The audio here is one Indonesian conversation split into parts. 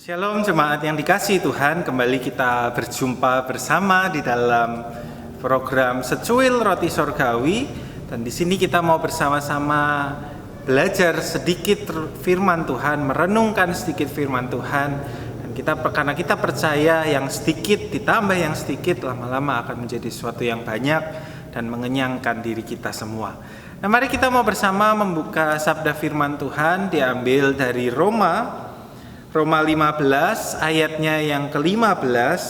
Shalom jemaat yang dikasihi Tuhan, kembali kita berjumpa bersama di dalam program Secuil Roti Sorgawi. Dan di sini kita mau bersama-sama belajar sedikit firman Tuhan, merenungkan sedikit firman Tuhan. Dan karena kita percaya yang sedikit ditambah yang sedikit lama-lama akan menjadi sesuatu yang banyak dan mengenyangkan diri kita semua. Nah, mari kita mau bersama membuka sabda firman Tuhan diambil dari Roma 15 ayatnya yang ke-15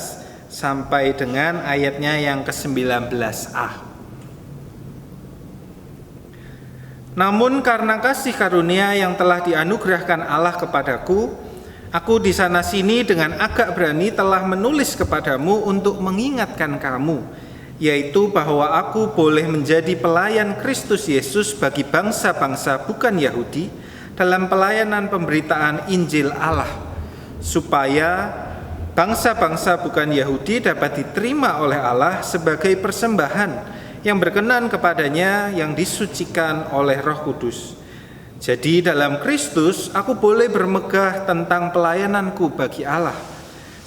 sampai dengan ayatnya yang ke-19a. Namun karena kasih karunia yang telah dianugerahkan Allah kepadaku, aku di sana sini dengan agak berani telah menulis kepadamu untuk mengingatkan kamu, yaitu bahwa aku boleh menjadi pelayan Kristus Yesus bagi bangsa-bangsa bukan Yahudi dalam pelayanan pemberitaan Injil Allah, supaya bangsa-bangsa bukan Yahudi dapat diterima oleh Allah sebagai persembahan yang berkenan kepadanya yang disucikan oleh Roh Kudus. Jadi dalam Kristus aku boleh bermegah tentang pelayananku bagi Allah,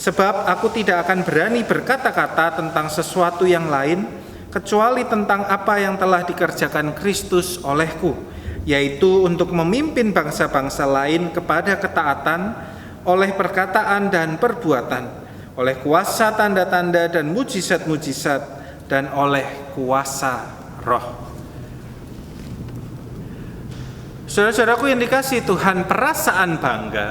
sebab aku tidak akan berani berkata-kata tentang sesuatu yang lain kecuali tentang apa yang telah dikerjakan Kristus olehku, yaitu untuk memimpin bangsa-bangsa lain kepada ketaatan oleh perkataan dan perbuatan, oleh kuasa tanda-tanda dan mujizat-mujizat, dan oleh kuasa Roh. Saudara-saudaraku yang dikasihi Tuhan, perasaan bangga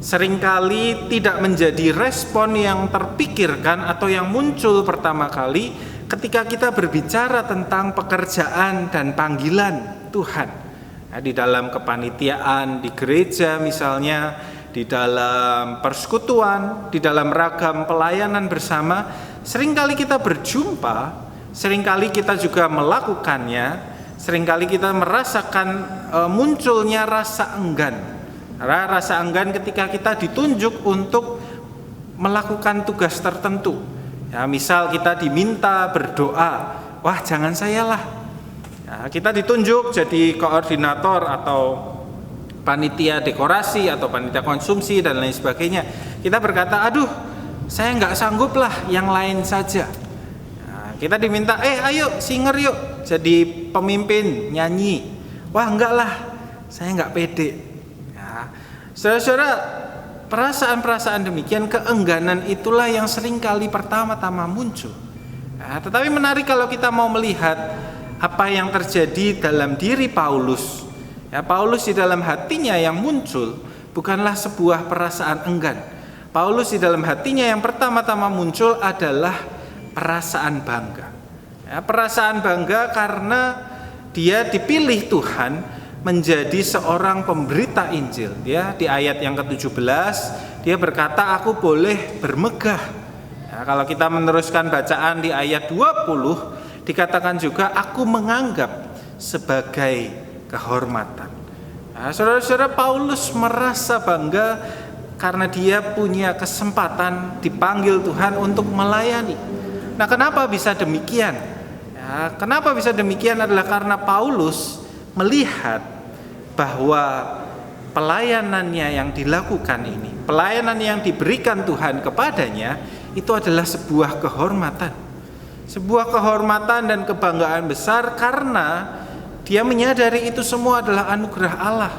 seringkali tidak menjadi respon yang terpikirkan atau yang muncul pertama kali ketika kita berbicara tentang pekerjaan dan panggilan Tuhan. Nah, di dalam kepanitiaan, di gereja misalnya, di dalam persekutuan, di dalam ragam pelayanan bersama, seringkali kita berjumpa, seringkali kita juga melakukannya, seringkali kita merasakan munculnya rasa enggan. Rasa enggan ketika kita ditunjuk untuk melakukan tugas tertentu. Ya, misal kita diminta berdoa, wah jangan saya lah. Ya, kita ditunjuk jadi koordinator atau panitia dekorasi atau panitia konsumsi dan lain sebagainya. Kita berkata, aduh saya nggak sanggup lah, yang lain saja. Nah, kita diminta, ayo singer yuk jadi pemimpin nyanyi. Wah enggak lah, saya nggak pede. Nah, saudara-saudara, perasaan-perasaan demikian, keengganan itulah yang seringkali pertama-tama muncul. Nah, tetapi menarik kalau kita mau melihat apa yang terjadi dalam diri Paulus. Ya, Paulus di dalam hatinya yang muncul bukanlah sebuah perasaan enggan. Paulus di dalam hatinya yang pertama-tama muncul adalah perasaan bangga. Ya, perasaan bangga karena dia dipilih Tuhan menjadi seorang pemberita Injil. Ya, di ayat yang ke-17 dia berkata, aku boleh bermegah. Ya, kalau kita meneruskan bacaan di ayat 20 dikatakan juga, aku menganggap sebagai kehormatan. Nah, saudara-saudara, Paulus merasa bangga karena dia punya kesempatan dipanggil Tuhan untuk melayani. Nah, kenapa bisa demikian? Ya, kenapa bisa demikian adalah karena Paulus melihat bahwa pelayanannya yang dilakukan ini, pelayanan yang diberikan Tuhan kepadanya, itu adalah sebuah kehormatan. Sebuah kehormatan dan kebanggaan besar karena dia menyadari itu semua adalah anugerah Allah.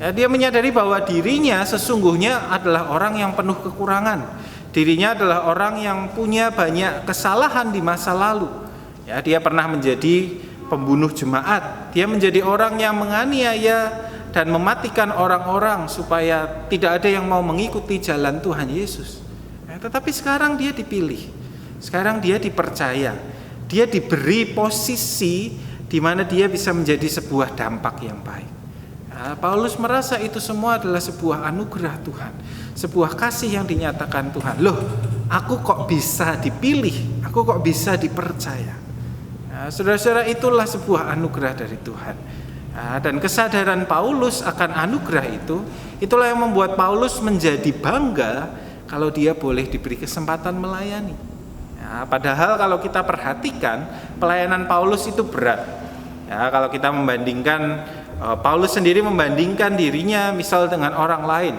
Ya, dia menyadari bahwa dirinya sesungguhnya adalah orang yang penuh kekurangan. Dirinya adalah orang yang punya banyak kesalahan di masa lalu. Ya, dia pernah menjadi pembunuh jemaat. Dia menjadi orang yang menganiaya dan mematikan orang-orang supaya tidak ada yang mau mengikuti jalan Tuhan Yesus. Ya, tetapi sekarang dia dipilih. Sekarang dia dipercaya, dia diberi posisi di mana dia bisa menjadi sebuah dampak yang baik. Nah, Paulus merasa itu semua adalah sebuah anugerah Tuhan, sebuah kasih yang dinyatakan Tuhan. Loh, aku kok bisa dipilih, aku kok bisa dipercaya. Nah, saudara-saudara, itulah sebuah anugerah dari Tuhan. Nah, dan kesadaran Paulus akan anugerah itu, itulah yang membuat Paulus menjadi bangga kalau dia boleh diberi kesempatan melayani. Ya, padahal kalau kita perhatikan pelayanan Paulus itu berat. Ya, kalau kita membandingkan Paulus sendiri membandingkan dirinya misal dengan orang lain.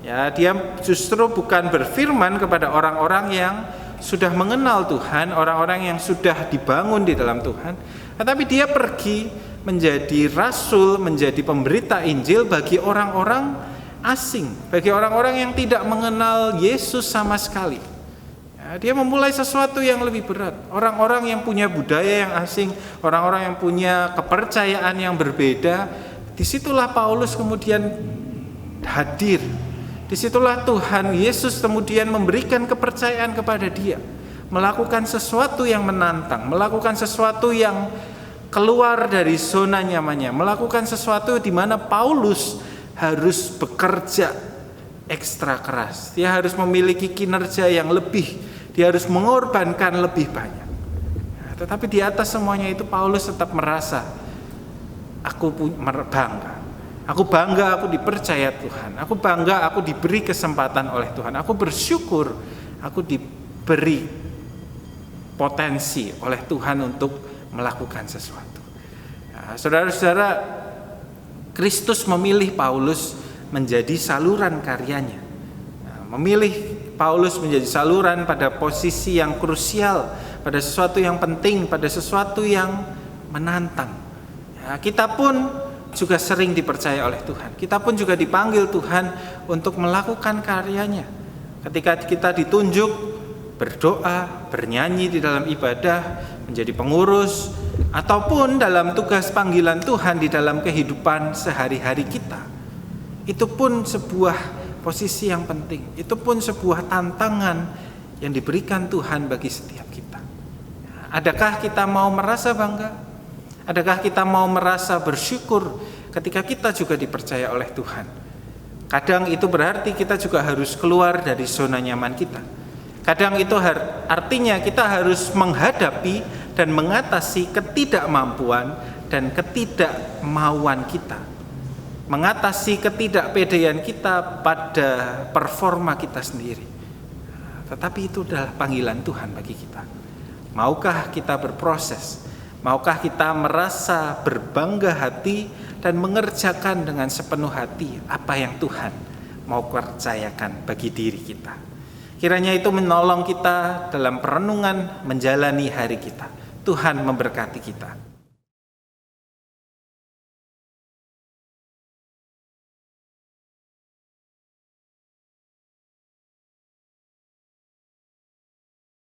Ya, dia justru bukan berfirman kepada orang-orang yang sudah mengenal Tuhan, orang-orang yang sudah dibangun di dalam Tuhan, tetapi dia pergi menjadi rasul, menjadi pemberita Injil bagi orang-orang asing, bagi orang-orang yang tidak mengenal Yesus sama sekali. Ya, dia memulai sesuatu yang lebih berat. Orang-orang yang punya budaya yang asing, orang-orang yang punya kepercayaan yang berbeda, disitulah Paulus kemudian hadir. Disitulah Tuhan Yesus kemudian memberikan kepercayaan kepada dia, melakukan sesuatu yang menantang, melakukan sesuatu yang keluar dari zona nyamannya, melakukan sesuatu di mana Paulus harus bekerja ekstra keras. Dia harus memiliki kinerja yang lebih, dia harus mengorbankan lebih banyak. Tetapi di atas semuanya itu Paulus tetap merasa, aku bangga. Aku bangga aku dipercaya Tuhan. Aku bangga aku diberi kesempatan oleh Tuhan. Aku bersyukur aku diberi potensi oleh Tuhan untuk melakukan sesuatu. Nah, saudara-saudara, Kristus memilih Paulus menjadi saluran karyanya. Nah, memilih Paulus menjadi saluran pada posisi yang krusial, pada sesuatu yang penting, pada sesuatu yang menantang. Nah, kita pun juga sering dipercaya oleh Tuhan. Kita pun juga dipanggil Tuhan untuk melakukan karyanya. Ketika kita ditunjuk berdoa, bernyanyi di dalam ibadah, menjadi pengurus, ataupun dalam tugas panggilan Tuhan di dalam kehidupan sehari-hari kita, itu pun sebuah posisi yang penting. Itu pun sebuah tantangan yang diberikan Tuhan bagi setiap kita. Adakah kita mau merasa bangga? Adakah kita mau merasa bersyukur ketika kita juga dipercaya oleh Tuhan? Kadang itu berarti kita juga harus keluar dari zona nyaman kita. Kadang itu artinya kita harus menghadapi dan mengatasi ketidakmampuan dan ketidakmauan kita. Mengatasi ketidakpedean kita pada performa kita sendiri. Tetapi itu adalah panggilan Tuhan bagi kita. Maukah kita berproses? Maukah kita merasa berbangga hati dan mengerjakan dengan sepenuh hati apa yang Tuhan mau percayakan bagi diri kita? Kiranya itu menolong kita dalam perenungan menjalani hari kita. Tuhan memberkati kita.